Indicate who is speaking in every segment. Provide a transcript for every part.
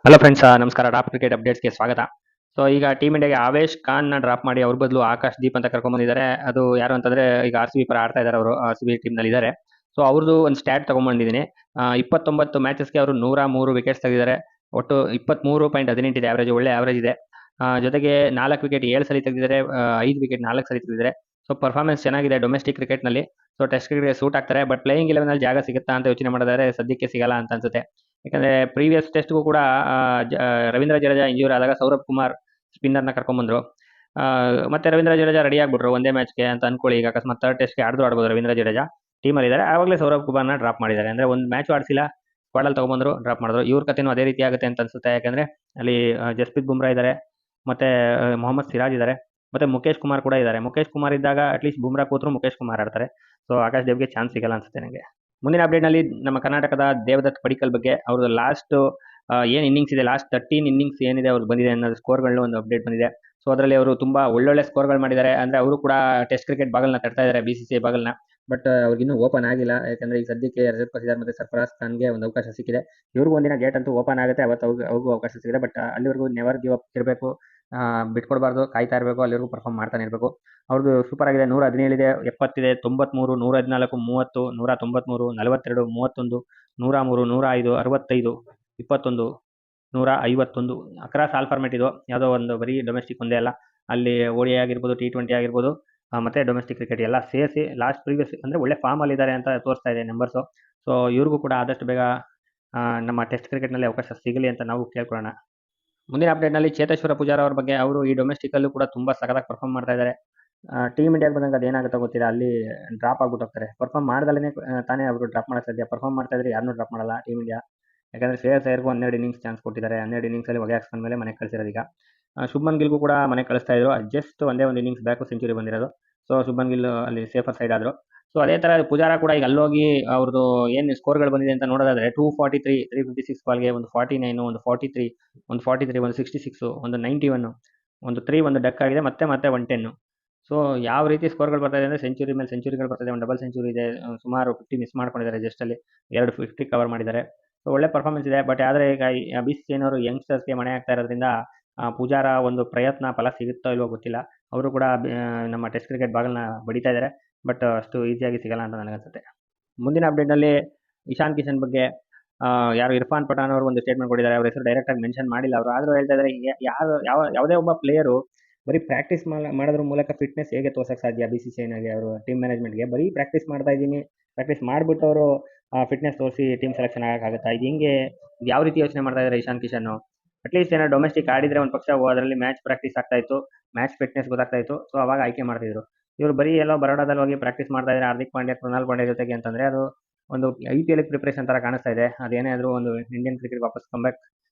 Speaker 1: Hello friends, ನಮಸ್ಕಾರ. Top cricket ಅಪ್ಡೇಟ್ಸ್ಗೆ ಸ್ವಾಗತ. So ಈಗ ಟೀಮ್ ಇಂಡಿಯಾಗೆ ಆವೇಶ್ ಖಾನ್ನ ಡ್ರಾಪ್ ಮಾಡಿ ಅವ್ರ ಬದಲು ಆಕಾಶ್ ದೀಪ್ ಅಂತ ಕರ್ಕೊಂಡ್ಬಂದಿದ್ದಾರೆ. ಅದು ಯಾರು ಅಂತಂದ್ರೆ ಈಗ ಆರ್ ಸಿ ಬಿ ಪರ ಆಡ್ತಾ ಇದ್ದಾರೆ. ಅವರು ಆರ್ ಸಿ ಬಿ ಟೀಮ್ನಲ್ಲಿ ಇದ್ದಾರೆ. ಸೊ ಅವ್ರದ್ದು ಒಂದು ಸ್ಟ್ಯಾಟ್ ತಗೊಂಡ್ಬಂದಿದ್ದೀನಿ. 29 ಮ್ಯಾಚಸ್ಗೆ ಅವರು 103 ವಿಕೆಟ್ಸ್ ತೆಗೆದಿದ್ದಾರೆ. ಒಟ್ಟು 23.18 ಇದೆ ಆವರೇಜ್, ಒಳ್ಳೆ ಆವರೇಜ್ ಇದೆ. ಜೊತೆಗೆ 4 ವಿಕೆಟ್ 7 ಸಲ ತೆಗೆದಿದ್ದಾರೆ, 5 ವಿಕೆಟ್ 4 ಸಲ ತೆಗೆದಿದ್ದಾರೆ. ಸೊ ಪರ್ಫಾರ್ಮೆನ್ಸ್ ಚೆನ್ನಾಗಿದೆ ಡೊಮೆಸ್ಟಿಕ್ ಕ್ರಿಕೆಟ್ನಲ್ಲಿ. ಸೊ ಟೆಸ್ಟ್ ಕ್ರಿಕೆಟ್ಗೆ ಸೂಟ್ ಆಗ್ತಾರೆ. ಬಟ್ ಪ್ಲೇಯಿಂಗ್ 11 ಜಾಗ ಸಿಗುತ್ತಾ ಅಂತ ಯೋಚನೆ ಮಾಡಿದರೆ ಸದ್ಯಕ್ಕೆ ಸಿಗಲ್ಲ ಅಂತ ಅನ್ಸುತ್ತೆ. ಯಾಕಂದ್ರೆ ಪ್ರೀವಿಯಸ್ ಟೆಸ್ಟ್ಗೂ ಕೂಡ ರವೀಂದ್ರ ಜಡೇಜಾ ಇಂಜೂರ್ ಆದಾಗ ಸೌರಭ್ ಕುಮಾರ್ ಸ್ಪಿನ್ನರ್ನ ಕರ್ಕೊಂಡ್ಬಂದ್ರು. ಮತ್ತೆ ರವೀಂದ್ರ ಜಡೇಜಾ ರೆಡಿ ಆಗ್ಬಿಟ್ರು ಒಂದೇ ಮ್ಯಾಚ್ಗೆ ಅಂತ ಅನ್ಕೊಳ್ಳಿ. ಈಗ ಅಕಸ್ಮಾತ್ ಥರ್ಡ್ ಟೆಸ್ಟ್ಗೆ ಆಡ್ಬೋದು ರವೀಂದ್ರ ಜಡೇಜಾ ಟೀಮಲ್ಲಿ ಇದ್ದಾರೆ. ಆವಾಗಲೇ ಸೌರಭ್ ಕುಮಾರ್ನ ಡ್ರಾಪ್ ಮಾಡಿದ್ದಾರೆ. ಅಂದ್ರೆ ಒಂದು ಮ್ಯಾಚ್ ಆಡಿಸಿಲ್ಲ, ಸ್ಕ್ವಾಡಲ್ಲಿ ತಗೊಂಡ್ಬಂದ್ರು, ಡ್ರಾಪ್ ಮಾಡಿದ್ರು. ಇವ್ರ ಕಥೆನೂ ಅದೇ ರೀತಿ ಆಗುತ್ತೆ ಅಂತ ಅನ್ಸುತ್ತೆ. ಯಾಕಂದ್ರೆ ಅಲ್ಲಿ ಜಸ್ಪ್ರೀತ್ ಬುಮ್ರಾ ಇದ್ದಾರೆ, ಮತ್ತೆ ಮೊಹಮ್ಮದ್ ಸಿರಾಜ್ ಇದ್ದಾರೆ, ಮತ್ತೆ ಮುಖೇಶ್ ಕುಮಾರ್ ಕೂಡ ಇದ್ದಾರೆ. ಮುಖೇಶ್ ಕುಮಾರ್ ಇದ್ದಾಗ ಅಟ್ಲೀಸ್ಟ್ ಬುಮ್ರಾ ಕೂತ್ರು ಮುಖೇಶ್ ಕುಮಾರ್ ಆಡ್ತಾರೆ. ಸೊ ಆಕಾಶ್ ದೇವ್ಗೆ ಚಾನ್ಸ್ ಸಿಗಲ್ಲ ಅನ್ಸುತ್ತೆ ನನಗೆ. ಮುಂದಿನ ಅಪ್ಡೇಟ್ನಲ್ಲಿ ನಮ್ಮ ಕರ್ನಾಟಕದ ದೇವದತ್ ಪಡಿಕ್ಕಲ್ ಬಗ್ಗೆ ಅವ್ರದ್ದು ಲಾಸ್ಟ್ ಏನು ಇನ್ನಿಂಗ್ಸ್ ಇದೆ, ಲಾಸ್ಟ್ 13 ಇನ್ನಿಂಗ್ಸ್ ಏನಿದೆ ಅವ್ರಿಗೆ ಬಂದಿದೆ ಅನ್ನೋದು ಸ್ಕೋರ್ಗಳನ್ನ ಒಂದು ಅಪ್ಡೇಟ್ ಬಂದಿದೆ. ಸೊ ಅದರಲ್ಲಿ ಅವರು ತುಂಬಾ ಒಳ್ಳೊಳ್ಳೆ ಸ್ಕೋರ್ಗಳು ಮಾಡಿದ್ದಾರೆ. ಅಂದ್ರೆ ಅವರು ಕೂಡ ಟೆಸ್ಟ್ ಕ್ರಿಕೆಟ್ ಬಾಗಲ್ನ ತಟ್ತಾ ಇದ್ದಾರೆ, BCCI ಬಾಗಲ್ನ. ಬಟ್ ಅವ್ರಿಗಿನ್ನೂ ಓಪನ್ ಆಗಿಲ್ಲ. ಯಾಕಂದ್ರೆ ಈಗ ಸದ್ಯಕ್ಕೆ ರಜತ್ ಪಟಿದಾರ್ ಮತ್ತೆ ಸರ್ಫರಾಜ್ ಖಾನ್ಗೆ ಒಂದು ಅವಕಾಶ ಸಿಕ್ಕಿದೆ. ಇವ್ರಿಗೂ ಒಂದಿನ ಗೇಟ್ ಅಂತೂ ಓಪನ್ ಆಗುತ್ತೆ, ಅವತ್ತು ಅವ್ರಿಗೂ ಅವಕಾಶ ಸಿಕ್ಕಿದೆ. ಬಟ್ ಅಲ್ಲಿವರೆಗೂ ನೆವರ್ ಗಿವ್ ಅಪ್ ಇರಬೇಕು, ಬಿಟ್ಕೊಡ್ಬಾರ್ದು, ಕಾಯ್ತಾ ಇರಬೇಕು, ಅಲ್ಲಿವರೆಗೂ ಪರ್ಫಾರ್ಮ್ ಮಾಡ್ತಾನೆ ಇರಬೇಕು. ಅವ್ರದ್ದು ಸೂಪರ್ ಆಗಿದೆ. 117 ಇದೆ, 70 ಇದೆ, 93, 114, 30, 193, 42, 31, 103, 105, 65, 21, 151 ಅಕ್ರಾಸ್ ಆಲ್ ಫಾರ್ಮೆಟ್. ಇದು ಯಾವುದೋ ಒಂದು ಬರೀ ಡೊಮೆಸ್ಟಿಕ್ ಒಂದೇ ಅಲ್ಲ, ಅಲ್ಲಿ ODI ಆಗಿರ್ಬೋದು, T20 ಆಗಿರ್ಬೋದು, ಮತ್ತೆ ಡೊಮೆಸ್ಟಿಕ್ ಕ್ರಿಕೆಟ್ ಎಲ್ಲ ಸೇರಿಸಿ ಲಾಸ್ಟ್ ಪ್ರೀವಿಯಸ್ ಅಂದ್ರೆ ಒಳ್ಳೆ ಫಾರ್ಮ್ ಅಲ್ಲಿ ಇದ್ದಾರೆ ಅಂತ ತೋರಿಸ್ತಾ ಇದೆ ನಂಬರ್ಸು. ಸೊ ಇವ್ರಿಗೂ ಕೂಡ ಆದಷ್ಟು ಬೇಗ ನಮ್ಮ ಟೆಸ್ಟ್ ಕ್ರಿಕೆಟ್ನಲ್ಲಿ ಅವಕಾಶ ಸಿಗಲಿ ಅಂತ ನಾವು ಕೇಳ್ಕೊಳ್ಳೋಣ. ಮುಂದಿನ ಅಪ್ಡೇಟ್ನಲ್ಲಿ ಚೇತೇಶ್ವರ ಪೂಜಾರ ಅವ್ರ ಬಗ್ಗೆ. ಅವರು ಈ ಡೊಮೆಸ್ಟಿಕ್ ಅಲ್ಲೂ ಕೂಡ ತುಂಬಾ ಸಖತ್ತಾಗಿ ಪರ್ಫಾರ್ಮ್ ಮಾಡ್ತಾ ಇದ್ದಾರೆ. ಟೀಮ್ ಇಂಡಿಯಾಗೆ ಬಂದಾಗ ಅದೇನಾಗುತ್ತೋ ಗೊತ್ತಿಲ್ಲ, ಅಲ್ಲಿ ಡ್ರಾಪ್ ಆಗ್ಬಿಟ್ಟು ಹೋಗ್ತಾರೆ. ಪರ್ಫಾರ್ಮ್ ಮಾಡ್ದಲೇ ತಾನೇ ಅವರು ಡ್ರಾಪ್ ಮಾಡಕ್ಕೆ ಸಾಧ್ಯ. ಪರ್ಫಾರ್ಮ್ ಮಾಡ್ತಾ ಇದ್ರೆ ಯಾರನ್ನೂ ಡ್ರಾಪ್ ಮಾಡಲ್ಲ ಟೀಮ್ ಇಂಡಿಯಾ. ಯಾಕಂದ್ರೆ ಶ್ರೇಯಸ್ ಅಯ್ಯರ್ಗೂ 12 ಇನ್ನಿಂಗ್ಸ್ ಚಾನ್ಸ್ ಕೊಟ್ಟಿದ್ದಾರೆ. 12 ಇನ್ನಿಂಗ್ಸಲ್ಲಿ ಹೊಗೆ ಹಾಕ್ಸ್ಕೊಂಡ ಮೇಲೆ ಮನೆಗೆ ಕಳಿಸಿರೋದು. ಈಗ ಶುಭ್ಮನ್ ಗಿಲ್ಗೂ ಕೂಡ ಮನೆಗೆ ಕಳಿಸ್ತಾ ಇದ್ರು. ಜಸ್ಟ್ ಒಂದೇ ಒಂದು ಇನ್ನಿಂಗ್ಸ್ ಬ್ಯಾಕು ಸೆಂಚುರಿ ಬಂದಿರೋದು. ಸೊ ಶುಭ್ಮನ್ ಗಿಲ್ ಅಲ್ಲಿ ಸೇಫರ್ ಸೈಡ್ ಆದ್ರು. ಸೊ ಅದೇ ತರ ಪೂಜಾರ ಕೂಡ ಈಗ ಅಲ್ಲೋಗಿ ಅವ್ರದ್ದು ಏನು ಸ್ಕೋರ್ಗಳು ಬಂದಿದೆ ಅಂತ ನೋಡೋದಾದ್ರೆ 243, 356 ಬಾಲ್ಗೆ ಒಂದು 49, ಒಂದು 43, ಒಂದು 43, ಒಂದು 66, ಒಂದು 91, ಒಂದು 3, ಒಂದು ಡಕ್ ಆಗಿದೆ, ಮತ್ತೆ 110. ಸೊ ಯಾವ ರೀತಿ ಸ್ಕೋರ್ಗಳು ಬರ್ತಾ ಇದೆ ಅಂದ್ರೆ ಸೆಂಚುರಿ ಮೇಲೆ ಸೆಂಚುರಿಗಳು ಬರ್ತಾ ಇದೆ. ಒಂದು ಡಬಲ್ ಸೆಂಚುರಿ ಇದೆ, ಸುಮಾರು 50 ಮಿಸ್ ಮಾಡ್ಕೊಂಡಿದ್ದಾರೆ ಜಸ್ಟ್ ಅಲ್ಲಿ, 2 50 ಕವರ್ ಮಾಡಿದ್ದಾರೆ. ಸೊ ಒಳ್ಳೆ ಪರ್ಫಾರ್ಮೆನ್ಸ್ ಇದೆ. ಬಟ್ ಆದರೆ ಈಗ BCCI ಅವರು ಯಂಗ್ಸ್ಟರ್ಸ್ಗೆ ಮಣೆ ಆಗ್ತಾ ಇರೋದ್ರಿಂದ ಪೂಜಾರ ಒಂದು ಪ್ರಯತ್ನ ಫಲ ಸಿಗುತ್ತೋ ಇಲ್ವೋ ಗೊತ್ತಿಲ್ಲ. ಅವರು ಕೂಡ ನಮ್ಮ ಟೆಸ್ಟ್ ಕ್ರಿಕೆಟ್ ಬಾಗಲ್ನ ಬಡಿತಾ ಇದ್ದಾರೆ. ಬಟ್ ಅಷ್ಟು ಈಸಿಯಾಗಿ ಸಿಗಲ್ಲ ಅಂತ ನನಗನ್ಸುತ್ತೆ. ಮುಂದಿನ ಅಪ್ಡೇಟ್ನಲ್ಲಿ ಇಶಾನ್ ಕಿಶನ್ ಬಗ್ಗೆ ಯಾರು ಇರ್ಫಾನ್ ಪಠಾಣ್ ಅವರು ಒಂದು ಸ್ಟೇಟ್ಮೆಂಟ್ ಕೊಟ್ಟಿದ್ದಾರೆ. ಅವ್ರ ಹೆಸರು ಡೈರೆಕ್ಟ್ ಆಗಿ ಮೆನ್ಷನ್ ಮಾಡಿಲ್ಲ ಅವರು, ಆದರೂ ಹೇಳ್ತಾ ಇದ್ದಾರೆ ಯಾವುದೇ ಒಬ್ಬ ಪ್ಲೇಯರು ಬರೀ ಪ್ರಾಕ್ಟೀಸ್ ಮಾಡೋದ್ರ ಮೂಲಕ ಫಿಟ್ನೆಸ್ ಹೇಗೆ ತೋರ್ಸಕ್ಕೆ ಸಾಧ್ಯ. BCCIನಾಗೆ ಅವರು ಟೀಮ್ ಮ್ಯಾನೇಜ್ಮೆಂಟ್ಗೆ ಬರೀ ಪ್ರಾಕ್ಟೀಸ್ ಮಾಡ್ತಾ ಇದ್ದೀನಿ, ಪ್ರಾಕ್ಟೀಸ್ ಮಾಡಿಬಿಟ್ಟು ಅವರು ಫಿಟ್ನೆಸ್ ತೋರಿಸಿ ಟೀಮ್ ಸೆಲೆಕ್ಷನ್ ಆಗಕ್ಕಾಗುತ್ತಾ? ಇದು ಹಿಂಗೆ ಯಾವ ರೀತಿ ಯೋಚನೆ ಮಾಡ್ತಾ ಇದ್ದಾರೆ ಇಶಾನ್ ಕಿಶನ್? ಅಟ್ಲೀಸ್ಟ್ ಏನೋ ಡೊಮೆಸ್ಟಿಕ್ ಆಡಿದ್ರೆ ಒಂದು ಪಕ್ಷ ಅದರಲ್ಲಿ ಮ್ಯಾಚ್ ಪ್ರಾಕ್ಟೀಸ್ ಆಗ್ತಾ ಇತ್ತು, ಮ್ಯಾಚ್ ಫಿಟ್ನೆಸ್ ಗೊತ್ತಾಗ್ತಾ ಇತ್ತು. ಸೊ ಅವಾಗ ಆಯ್ಕೆ ಮಾಡ್ತಿದ್ರು. ಇವರು ಬರೀ ಎಲ್ಲೋ ಬರೋಡಾದಲ್ಲಿ ಹೋಗಿ ಪ್ರಾಕ್ಟೀಸ್ ಮಾಡ್ತಾ ಇದ್ದಾರೆ ಹಾರ್ದಿಕ್ ಪಾಂಡ್ಯ, ಕೃಣಾಲ್ ಪಾಂಡ್ಯ ಜೊತೆಗೆ ಅಂತಂದ್ರೆ ಅದು ಒಂದು IPL ಪ್ರಿಪರೇಷನ್ ತರ ಕಾಣಿಸ್ತಾ ಇದೆ. ಅದೇನೇ ಆದ್ರೂ ಒಂದು ಇಂಡಿಯನ್ ಕ್ರಿಕೆಟ್ ವಾಪಸ್ ಕಂಬ್ಯಾಕ್,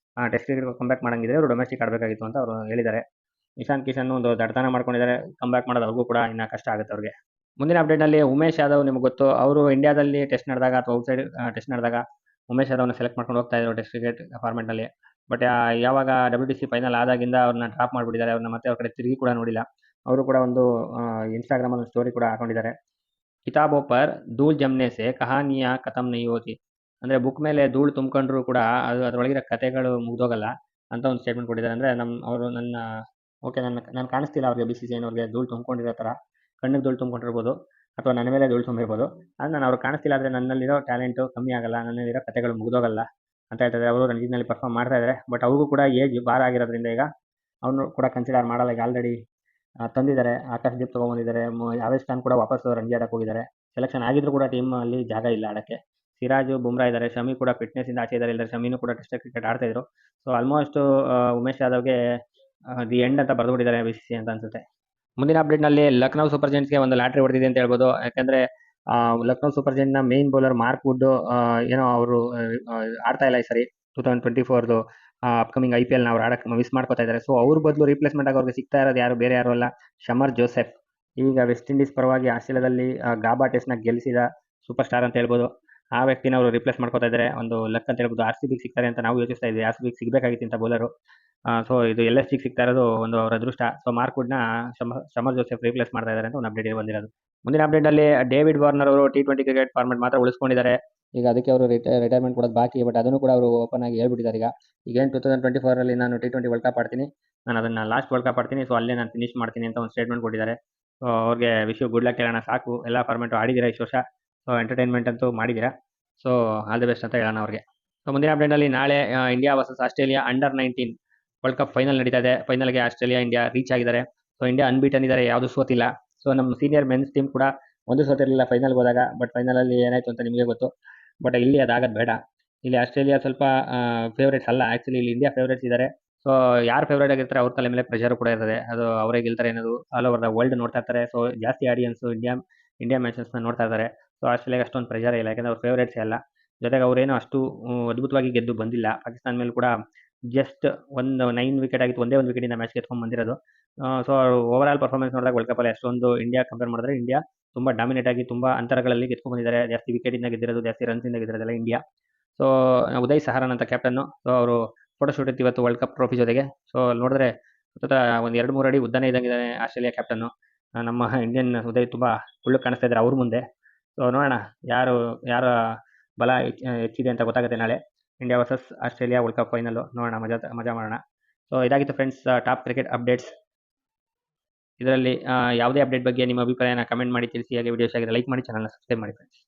Speaker 1: ಟೆಸ್ಟ್ ಕ್ರಿಕೆಟ್ ಕಂಬ್ಯಾಕ್ ಮಾಡಂಗಿದ್ರೆ ಅವರು ಡೊಮೆಸ್ಟಿಕ್ ಆಡಬೇಕಾಗಿತ್ತು ಅಂತ ಅವರು ಹೇಳಿದ್ದಾರೆ. ಇಶಾನ್ ಕಿಶನ್ ಒಂದು ದಡ್ತನ ಮಾಡ್ಕೊಂಡಿದ್ದಾರೆ. ಕಂಬ್ಯಾಕ್ ಮಾಡೋದು ಅವ್ರಿಗೂ ಕೂಡ ಇನ್ನ ಕಷ್ಟ ಆಗುತ್ತೆ ಅವ್ರಿಗೆ. ಮುಂದಿನ ಅಪ್ಡೇಟ್ನಲ್ಲಿ ಉಮೇಶ್ ಯಾದವ್ ನಿಮ್ಗೆ ಗೊತ್ತು. ಅವರು ಇಂಡಿಯಾದಲ್ಲಿ ಟೆಸ್ಟ್ ನಡೆದಾಗ ಅಥವಾ ಔಟ್ಸೈಡ್ ಟೆಸ್ಟ್ ನಡೆದಾಗ ಉಮೇಶ್ ಯಾದವ್ನ ಸೆಲೆಕ್ಟ್ ಮಾಡ್ಕೊಂಡು ಹೋಗ್ತಾ ಇದ್ರು ಟೆಸ್ಟ್ ಕ್ರಿಕೆಟ್ ಫಾರ್ಮೆಟ್ನಲ್ಲಿ. ಬಟ್ ಯಾವಾಗ WTC ಫೈನಲ್ ಆದಾಗಿಂದ ಅವ್ರನ್ನ ಡ್ರಾಪ್ ಮಾಡಿಬಿಟ್ಟಿದ್ದಾರೆ. ಅವ್ರನ್ನ ಮತ್ತೆ ಅವ್ರ ಕಡೆ ತಿರುಗಿ ಕೂಡ ನೋಡಿಲ್ಲ. ಅವರು ಕೂಡ ಒಂದು ಇನ್ಸ್ಟಾಗ್ರಾಮಲ್ಲಿ ಸ್ಟೋರಿ ಕೂಡ ಹಾಕೊಂಡಿದ್ದಾರೆ. ಕಿತಾಬೋ ಪರ್ ಧೂಳ್ ಜಮ್ನೆ ಸೆ ಕಹಾನಿಯಾ ಖತಮ್ ನಹೀ ಹೋತಿ. ಅಂದ್ರೆ ಬುಕ್ ಮೇಲೆ ಧೂಳು ತುಂಬ್ಕೊಂಡ್ರು ಕೂಡ ಅದು ಅದರೊಳಗಿರೋ ಕಥೆಗಳು ಮುಗ್ದೋಗಲ್ಲ ಅಂತ ಒಂದು ಸ್ಟೇಟ್ಮೆಂಟ್ ಕೊಟ್ಟಿದ್ದಾರೆ. ಅಂದ್ರೆ ಅವರು ನಾನು ಕಾಣಿಸ್ತಿಲ್ಲ ಅವ್ರಿಗೆ, BCCI ಅವ್ರಿಗೆ ಧೂಳು ತುಂಬ್ಕೊಂಡಿರೋ ಥರ. ಕಣ್ಣಿಗೆ ಧೂಳು ತುಂಬ್ಕೊಂಡಿರ್ಬೋದು ಅಥವಾ ನನ್ನ ಮೇಲೆ ಧೂಳು ತುಂಬಿರ್ಬೋದು. ಅದು ನಾನು ಅವ್ರಿಗೆ ಕಾಣಿಸ್ತಿಲ್ಲ. ಆದರೆ ನನ್ನಲ್ಲಿರೋ ಟ್ಯಾಲೆಂಟು ಕಮ್ಮಿ ಆಗಲ್ಲ, ನನ್ನಲ್ಲಿರೋ ಕಥೆಗಳು ಮುಗ್ದೋಗಲ್ಲ ಅಂತ ಹೇಳ್ತಾರೆ. ಅವರು ರಣಜಿನಲ್ಲಿ ಪರ್ಫಾರ್ಮ್ ಮಾಡ್ತಾ ಇದ್ದಾರೆ. ಬಟ್ ಅವ್ರಿಗೂ ಕೂಡ ಏಜ್ ಬಾರ ಆಗಿರೋದ್ರಿಂದ ಈಗ ಅವನು ಕೂಡ ಕನ್ಸಿಡರ್ ಮಾಡಲ್ಲ. ಈಗ ಆಲ್ರೆಡಿ ತಂದಿದ್ದಾರೆ, ಆಕಾಶ್ ದೀಪ್ ತೊಗೊಂಬಂದಿದ್ದಾರೆ. ಆವೇಶ್ ಖಾನ್ ಕೂಡ ವಾಪಸ್ ರಣಜಿ ಆಡಕ್ಕೆ ಹೋಗಿದ್ದಾರೆ. ಸೆಲೆಕ್ಷನ್ ಆಗಿದ್ರು ಕೂಡ ಟೀಮ್ ಅಲ್ಲಿ ಜಾಗ ಇಲ್ಲ ಆಡಕ್ಕೆ. ಸಿರಾಜು, ಬುಮ್ರಾ ಇದ್ದಾರೆ, ಶಮಿ ಕೂಡ ಫಿಟ್ನೆಸ್ ಇಂದ ಆಚೆ ಇದ್ದಾರೆ. ಶಮಿನೂ ಕೂಡ ಟೆಸ್ಟ್ ಕ್ರಿಕೆಟ್ ಆಡ್ತಾ ಇದ್ರು. ಸೊ ಆಲ್ಮೋಸ್ಟ್ ಉಮೇಶ್ ಯಾದವ್ಗೆ ದಿ ಎಂಡ್ ಅಂತ ಬರೆದುಬಿಟ್ಟಿದ್ದಾರೆ BCCI ಅಂತ ಅನ್ಸುತ್ತೆ. ಮುಂದಿನ ಅಪ್ಡೇಟ್ನಲ್ಲಿ ಲಕ್ನೋ ಸೂಪರ್ ಜೈಂಟ್ಸ್ಗೆ ಒಂದು ಲಾಟ್ರಿ ಹೊಡೆದಿದೆ ಅಂತ ಹೇಳ್ಬೋದು. ಯಾಕಂದ್ರೆ ಲಕ್ನೋ ಸೂಪರ್ ಜೈಂಟ್ನ ಮೇನ್ ಬೌಲರ್ ಮಾರ್ಕ್ ವುಡ್ ಏನೋ ಅವರು ಆಡ್ತಾ ಇಲ್ಲ ಈ ಸರಿ 2024 ಅಪ್ಕಮಿಂಗ್ IPL ಅವ್ರು ಆಡಕ್ಕೆ ಮಿಸ್ ಮಾಡ್ಕೋತಾ ಇದ್ದಾರೆ. ಸೊ ಅವ್ರ ಬದಲು ರಿಪ್ಲೇಸ್ಮೆಂಟ್ ಆಗಿ ಅವ್ರಿಗೆ ಸಿಗ್ತಾ ಇರೋದು ಯಾರು, ಬೇರೆ ಯಾರು ಅಲ್ಲ, ಶಮರ್ ಜೋಸೆಫ್. ಈಗ ವೆಸ್ಟ್ ಇಂಡೀಸ್ ಪರವಾಗಿ ಆಸ್ಟ್ರೇಲಿಯಾದಲ್ಲಿ ಗಾಬಾ ಟೆಸ್ಟ್ನ ಗೆಲ್ಲಿಸಿದ ಸೂಪರ್ ಸ್ಟಾರ್ ಅಂತ ಹೇಳ್ಬೋದು. ಆ ವ್ಯಕ್ತಿನ ಅವರು ರಿಪ್ಲೇಸ್ ಮಾಡ್ಕೋತಾ ಇದ್ದಾರೆ. ಒಂದು ಲಕ್ ಅಂತ ಹೇಳ್ಬೋದು. RCBಗೆ ಸಿಗ್ತಾರೆ ಅಂತ ನಾವು ಯೋಚಿಸ್ತಾ ಇದ್ವಿ. RCBಗೆ ಸಿಗಬೇಕಾಗಿತ್ತು ಇಂಥ ಬೌಲರು. ಸೊ ಇದು LSG ಸಿಗ್ತಾ ಇರೋದು ಒಂದು ಅವರ ಅದೃಷ್ಟ. ಸೊ ಮಾರ್ಕ್ ವುಡ್‌ನ ಸಮರ್ ಜೋಸೆಫ್ ರೀಪ್ಲೇಸ್ ಮಾಡ್ತಾ ಇದ್ದಾರೆ ಅಂತ ಒಂದು ಅಪ್ಡೇಟ್ ಬಂದಿರೋದು. ಮುಂದಿನ ಅಪ್ಡೇಟ್‌ನಲ್ಲಿ ಡೇವಿಡ್ ವಾರ್ನರ್ ಅವರು T20 ಕ್ರಿಕೆಟ್ ಫಾರ್ಮ್ಯಾಟ್ ಮಾತ್ರ ಉಳಿಸ್ಕೊಂಡಿದ್ದಾರೆ. ಈಗ ಅದಕ್ಕೆ ಅವರು ರಿಟೈರ್ಮೆಂಟ್ ಕೊಡೋದು ಬಾಕಿ. ಬಟ್ ಅದನ್ನು ಕೂಡ ಅವರು ಓಪನ್ ಆಗಿ ಹೇಳ್ಬಿಟ್ಟಿದ್ದಾರೆ ಈಗ. ಈಗೇನು 2024 ನಾನು T20 ವರ್ಲ್ಡ್ ಕಪ್ ಆಡ್ತೀನಿ. ನಾನು ಅದನ್ನ ಲಾಸ್ಟ್ ವರ್ಲ್ಡ್ ಕಪ್ ಆಡ್ತೀನಿ. ಸೊ ಅಲ್ಲೇ ನಾನು ಫಿನಿಶ್ ಮಾಡ್ತೀನಿ ಅಂತ ಒಂದು ಸ್ಟೇಟ್ಮೆಂಟ್ ಕೊಟ್ಟಿದ್ದಾರೆ. ಸೊ ಅವ್ರಿಗೆ ವಿಶ್ ಯು ಗುಡ್ ಲಕ್ ಹೇಳೋಣ ಸಾಕು. ಎಲ್ಲ ಫಾರ್ಮ್ಯಾಟು ಆಡಿದ್ದೀರಾ ಇಷ್ಟು ವರ್ಷ. ಸೊ ಎಂಟರ್ಟೈನ್ಮೆಂಟ್ ಅಂತೂ ಮಾಡಿದ್ದೀರಾ. ಸೊ ಆಲ್ ದಿ ಬೆಸ್ಟ್ ಅಂತ ಹೇಳೋಣ ಅವ್ರಿಗೆ. ಸೊ ಮುಂದಿನ ಅಪ್ಡೇಟ್‌ನಲ್ಲಿ ನಾಳೆ India versus Australia under nineteen world cup final ನಡೀತಾ ಇದೆ. ಫೈನಲ್‌ಗೆ ಆಸ್ಟ್ರೇಲಿಯಾ, ಇಂಡಿಯಾ ರೀಚ್ ಆಗಿದ್ದಾರೆ. ಸೊ ಇಂಡಿಯಾ ಅನ್‌ಬೀಟನ್ ಇದ್ದಾರೆ, ಯಾವುದು ಸೋತಿಲ್ಲ. ಸೊ ನಮ್ಮ ಸೀನಿಯರ್ ಮೆನ್ಸ್ ಟೀಮ್ ಕೂಡ ಒಂದು ಸೋತಿರಲಿಲ್ಲ ಫೈನಲ್‌ಗೆ ಹೋದಾಗ. ಬಟ್ ಫೈನಲಲ್ಲಿ ಏನಾಯ್ತು ಅಂತ ನಿಮಗೆ ಗೊತ್ತು. ಬಟ್ ಇಲ್ಲಿ ಅದಾಗೋದು ಬೇಡ. ಇಲ್ಲಿ ಆಸ್ಟ್ರೇಲಿಯಾ ಸ್ವಲ್ಪ ಫೇವರೇಟ್ಸ್ ಅಲ್ಲ. ಆ್ಯಕ್ಚುಲಿ ಇಲ್ಲಿ ಇಂಡಿಯಾ ಫೇವರೇಟ್ಸ್ ಇದ್ದಾರೆ. ಸೊ ಯಾರು ಫೇವರೇಟ್ ಆಗಿರ್ತಾರೆ ಅವ್ರ ತಲೆ ಮೇಲೆ ಪ್ರೆಷರ್ ಕೂಡ ಇರ್ತದೆ. ಅದು ಅವರೇ ಗೆಲ್ತಾರೆ ಅನ್ನೋದು ಆಲ್ ಓವರ್ ದ ವರ್ಲ್ಡ್ ನೋಡ್ತಾ ಇರ್ತಾರೆ. ಸೊ ಜಾಸ್ತಿ ಆಡಿಯನ್ಸು ಇಂಡಿಯಾ ಮ್ಯಾಚಸ್‌ನ ನೋಡ್ತಾ ಇದ್ದಾರೆ. ಸೊ ಆಸ್ಟ್ರೇಲಿಯಾಗೆ ಅಷ್ಟೊಂದು ಪ್ರೆಷರ್ ಇಲ್ಲ, ಯಾಕಂದ್ರೆ ಅವ್ರು ಫೇವರೇಟ್ಸೇ ಅಲ್ಲ. ಜೊತೆಗೆ ಅವರೇನು ಅಷ್ಟು ಅದ್ಭುತವಾಗಿ ಗೆದ್ದು ಬಂದಿಲ್ಲ. ಪಾಕಿಸ್ತಾನ ಮೇಲೆ ಕೂಡ ಜಸ್ಟ್ ಒಂದು 9 ವಿಕೆಟ್ ಆಗಿತ್ತು. ಒಂದೇ ಒಂದು ವಿಕೆಟಿಂದ ಮ್ಯಾಚ್ ಗೆದ್ಕೊಂಡು ಬಂದಿರೋದು. ಸೊ ಓವರ್ ಆಲ್ ಪರ್ಫಾರ್ಮೆನ್ಸ್ ನೋಡಿದಾಗ ವರ್ಲ್ಡ್ ಕಪ್ಪಲ್ಲಿ ಅಷ್ಟೊಂದು ಇಂಡಿಯಾ ಕಂಪೇರ್ ಮಾಡಿದ್ರೆ ಇಂಡಿಯಾ ತುಂಬ ಡಾಮಿನೇಟ್ ಆಗಿ ತುಂಬ ಅಂತರಗಳಲ್ಲಿ ಗೆದ್ಕೊಂಡು ಬಂದಿದ್ದಾರೆ. ಜಾಸ್ತಿ ವಿಕೆಟಿಂದ ಗೆದ್ದಿರೋದು, ಜಾಸ್ತಿ ರನ್ಸಿಂದ ಗೆದ್ದಿರೋದೆಲ್ಲ ಇಂಡಿಯಾ. ಸೊ ಉದಯ್ ಸಹರನ್ ಅಂತ ಕ್ಯಾಪ್ಟನ್ನು. ಸೊ ಅವರು ಫೋಟೋಶೂಟ್ ಇತ್ತು ಇವತ್ತು ವರ್ಲ್ಡ್ ಕಪ್ ಟ್ರೋಫಿ ಜೊತೆಗೆ. ಸೊ ನೋಡಿದ್ರೆ ಸತತ ಒಂದು 2-3 ಅಡಿ ಉದ್ದನೇ ಇದ್ದಂಗಿದ್ದಾನೆ ಆಸ್ಟ್ರೇಲಿಯಾ ಕ್ಯಾಪ್ಟನ್ನು. ನಮ್ಮ ಇಂಡಿಯನ್ ಉದಯ್ ತುಂಬ ಕುಳ್ಳಗೆ ಕಾಣಿಸ್ತಾ ಇದ್ದಾರೆ ಅವ್ರ ಮುಂದೆ. ಸೊ ನೋಡೋಣ ಯಾರು ಯಾರ ಬಲ ಹೆಚ್ಚಿದೆ ಅಂತ ಗೊತ್ತಾಗುತ್ತೆ ನಾಳೆ. India versus Australia world cup final ನೋಡೋಣ, ಮಜಾ ಮಾಡೋಣ. ಸೊ ಇದಾಗಿತ್ತು ಫ್ರೆಂಡ್ಸ್ ಟಾಪ್ ಕ್ರಿಕೆಟ್ ಅಪ್ಡೇಟ್ಸ್. ಇದರಲ್ಲಿ ಯಾವುದೇ ಅಪ್ಡೇಟ್ ಬಗ್ಗೆ ನಿಮ್ಮ ಅಭಿಪ್ರಾಯನ ಕಮೆಂಟ್ ಮಾಡಿ ತಿಳಿಸಿ. ಹಾಗೆ ವಿಡಿಯೋ ಇಷ್ಟ ಆಗಿದ್ರೆ ಲೈಕ್ ಮಾಡಿ, ಚಾನಲ್ನ ಸಬ್ಸ್ಕ್ರೈಬ್ ಮಾಡಿ ಫ್ರೆಂಡ್ಸ್.